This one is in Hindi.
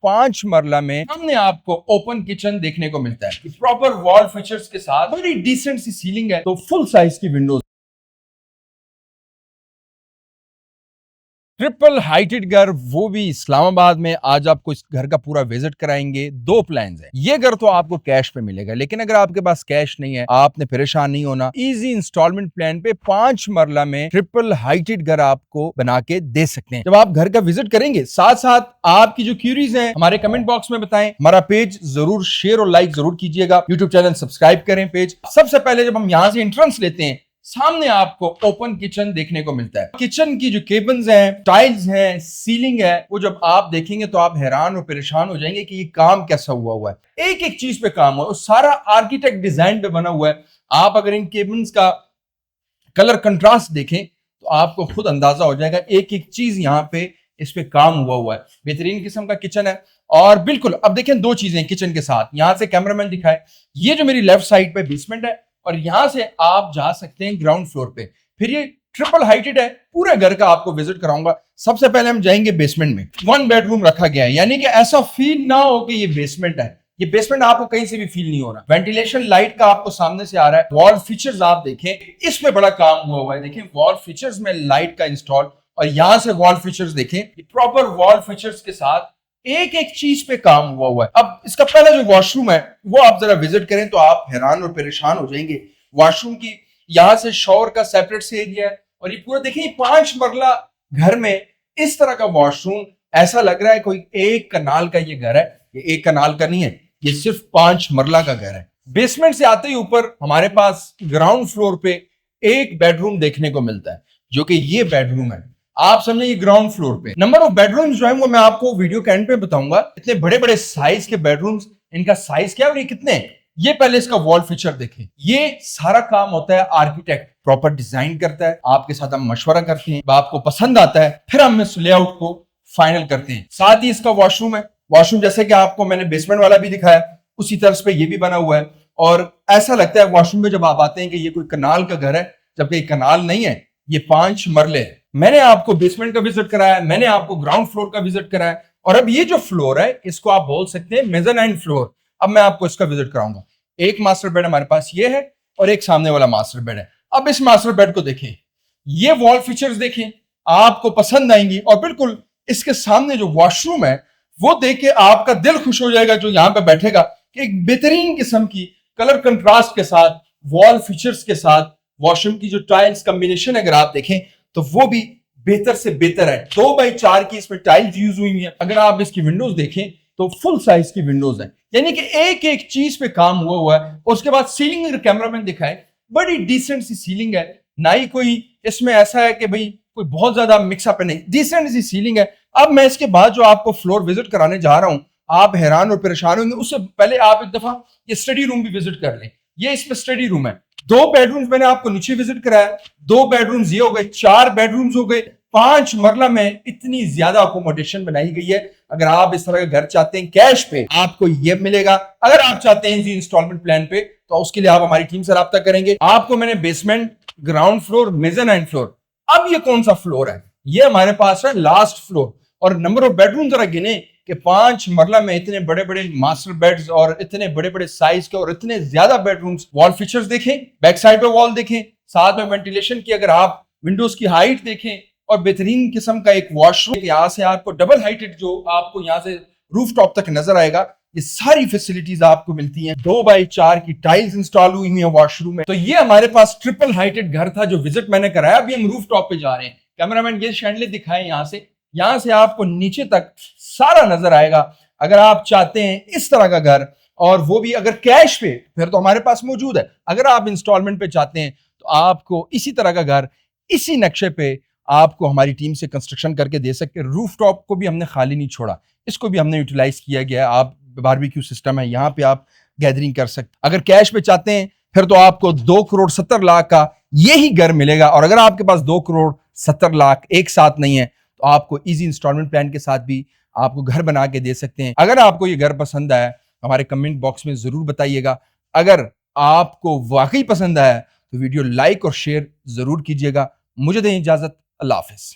5 मरला में हमने आपको ओपन किचन देखने को मिलता है। प्रॉपर वॉल फीचर्स के साथ बड़ी डिसेंट सी सीलिंग है, तो फुल साइज की विंडोज, ट्रिपल हाइटेड घर, वो भी इस्लामाबाद में। आज आपको इस घर का पूरा विजिट कराएंगे। 2 प्लान्स हैं। ये घर तो आपको कैश पे मिलेगा, लेकिन अगर आपके पास कैश नहीं है, आपने परेशान नहीं होना। इजी इंस्टॉलमेंट प्लान पे 5 मरला में ट्रिपल हाइटेड घर आपको बना के दे सकते हैं। जब आप घर का विजिट करेंगे, साथ साथ आपकी जो क्यूरीज हैं हमारे कमेंट बॉक्स में बताएं। हमारा पेज जरूर शेयर और लाइक जरूर कीजिएगा। यूट्यूब चैनल सब्सक्राइब करें पेज। सबसे पहले जब हम यहाँ से एंट्रेंस लेते हैं, सामने आपको ओपन किचन देखने को मिलता है। किचन की जो केबल्स हैं, टाइल्स हैं, सीलिंग है, वो जब आप देखेंगे तो आप हैरान और परेशान हो जाएंगे कि ये काम कैसा हुआ है। एक एक चीज पे काम हुआ है, सारा आर्किटेक्ट डिजाइन पे बना हुआ है। आप अगर इन केबल्स का कलर कंट्रास्ट देखें तो आपको खुद अंदाजा हो जाएगा, एक एक चीज यहाँ पे इस पे काम हुआ है। बेहतरीन किस्म का किचन है। और बिल्कुल अब देखें 2 चीजें किचन के साथ। यहां से कैमरामैन दिखाए, ये जो मेरी लेफ्ट साइड पे बेसमेंट है और यहां से आप जा सकते हैं ग्राउंड फ्लोर पे। फिर ये ट्रिपल हाइटेड है। पूरे घर का आपको विजिट कराऊंगा। सबसे पहले हम जाएंगे बेसमेंट में। 1 बेडरूम रखा गया है, यानी कि ऐसा फील ना हो कि ये बेसमेंट है। ये बेसमेंट आपको कहीं से भी फील नहीं हो रहा। वेंटिलेशन लाइट का आपको सामने से आ रहा है। वॉल फीचर्स आप देखें, इसमें बड़ा काम हुआ है। देखें वॉल फीचर्स में लाइट का इंस्टॉल, और यहां से वॉल फीचर्स देखें, प्रॉपर वॉल फीचर्स के साथ एक एक चीज पे काम हुआ है। अब इसका पहला जो वॉशरूम है वो आप जरा विजिट करें तो आप हैरान और परेशान हो जाएंगे। वॉशरूम की यहां से शॉवर का सेपरेट से एरिया है, और ये पूरा देखिए 5 मरला घर में इस तरह का वॉशरूम। ऐसा लग रहा है कोई एक कनाल का ये घर है। ये एक कनाल का नहीं है, ये सिर्फ 5 मरला का घर है। बेसमेंट से आते ही ऊपर हमारे पास ग्राउंड फ्लोर पे एक बेडरूम देखने को मिलता है, जो कि ये बेडरूम है। आप समझे ये ग्राउंड फ्लोर पे। नंबर ऑफ बेडरूम्स जो है वो मैं आपको वीडियो के एंड पे बताऊंगा। इतने बड़े बड़े साइज के बेडरूम्स, इनका साइज क्या है और ये कितने हैं। ये पहले इसका वॉल फीचर देखें। ये सारा काम होता है आर्किटेक्ट प्रॉपर डिजाइन करता है, आपके साथ हम मशवरा करते हैं, आपको पसंद आता है, फिर हम इस लेआउट को फाइनल करते हैं। साथ ही इसका वॉशरूम है। वॉशरूम जैसे कि आपको मैंने बेसमेंट वाला भी दिखाया, उसी तरह पे ये भी बना हुआ है। और ऐसा लगता है वॉशरूम में जब आप आते हैं कि ये कोई कनाल का घर है, जबकि कनाल नहीं है, ये 5 मरले है। मैंने आपको बेसमेंट का विजिट कराया, मैंने आपको ग्राउंड फ्लोर का विजिट कराया, और अब ये जो फ्लोर है इसको आप बोल सकते हैं मेज़ानाइन फ्लोर। अब मैं आपको इसका विजिट कराऊंगा। एक मास्टर बेड हमारे पास ये है और एक सामने वाला मास्टर बेड है। अब इस मास्टर बेड को देखें, ये वॉल फीचर्स देखें, आपको पसंद आएंगी। और बिल्कुल इसके सामने जो वॉशरूम है वो देख के आपका दिल खुश हो जाएगा जो यहां पे बैठेगा, कि एक बेहतरीन किस्म की कलर कंट्रास्ट के साथ, वॉल फीचर्स के साथ, वॉशरूम की जो टाइल्स कॉम्बिनेशन अगर आप देखें तो वो भी बेहतर से बेहतर है। 2x4 की इसमें टाइल्स यूज हुई है। अगर आप इसकी विंडोज देखें तो फुल साइज की विंडोज है, यानी कि एक एक चीज पे काम हुआ है। और उसके बाद सीलिंग अगर कैमरामैन दिखाए, बड़ी डिसेंट सी सीलिंग है। ना ही कोई इसमें ऐसा है कि भाई कोई बहुत ज्यादा मिक्सअप है, नहीं, डिसेंट सी सीलिंग है। अब मैं इसके बाद जो आपको फ्लोर विजिट कराने जा रहा हूं, आप हैरान और परेशान होंगे। उससे पहले आप एक दफा ये स्टडी रूम भी विजिट कर लें। ये इसमें स्टडी रूम है। 2 बेडरूम्स मैंने आपको नीचे विजिट कराया, 2 बेडरूम्स ये हो गए, 4 बेडरूम्स हो गए। 5 मरला में इतनी ज्यादा अकोमोडेशन बनाई गई है। अगर आप इस तरह का घर चाहते हैं कैश पे, आपको ये मिलेगा। अगर आप चाहते हैं इंस्टॉलमेंट प्लान पे, तो उसके लिए आप हमारी टीम से राब्ता करेंगे। आपको मैंने basement, ground floor, mezzanine floor, अब ये कौन सा फ्लोर है, ये हमारे पास है लास्ट फ्लोर। और नंबर ऑफ बेडरूम जरा गिने कि 5 मरला में इतने बड़े बड़े मास्टर बेड्स और इतने बड़े बड़े साइज के और इतने ज्यादा बेडरूम्स। वॉल फीचर्स देखें, बैक साइड पे वॉल देखें, साथ में वेंटिलेशन की अगर आप विंडोज की हाइट देखें, और बेहतरीन किस्म का एक वॉशरूम। यहाँ से आपको डबल हाइटेड जो आपको यहाँ से रूफ टॉप तक नजर आएगा, ये सारी फैसिलिटीज आपको मिलती हैं। 2x4 की टाइल्स इंस्टॉल हुई है वॉशरूम में। तो ये हमारे पास ट्रिपल हाइटेड घर था जो विजिट मैंने कराया। अभी हम रूफ टॉप पे जा रहे हैं। कैमरामैन ये शैंडले दिखाए, यहाँ से आपको नीचे तक सारा नजर आएगा। अगर आप चाहते हैं इस तरह का घर, और वो भी अगर कैश पे, फिर तो हमारे पास मौजूद है। अगर आप इंस्टॉलमेंट पे चाहते हैं तो आपको इसी तरह का घर, इसी नक्शे पे आपको हमारी टीम से कंस्ट्रक्शन करके दे सकते हैं। रूफ टॉप को भी हमने खाली नहीं छोड़ा, इसको भी हमने यूटिलाइज किया गया है। आप बारबेक्यू सिस्टम है, यहाँ पे आप गैदरिंग कर सकते। अगर कैश पे चाहते हैं फिर तो आपको 2,70,00,000 का यही घर मिलेगा। और अगर आपके पास 2,70,00,000 एक साथ नहीं है तो आपको इजी इंस्टॉलमेंट प्लान के साथ भी आपको घर बना के दे सकते हैं। अगर आपको ये घर पसंद आया, हमारे कमेंट बॉक्स में जरूर बताइएगा। अगर आपको वाकई पसंद आया तो वीडियो लाइक और शेयर जरूर कीजिएगा। मुझे दें इजाजत। अल्लाह हाफिज।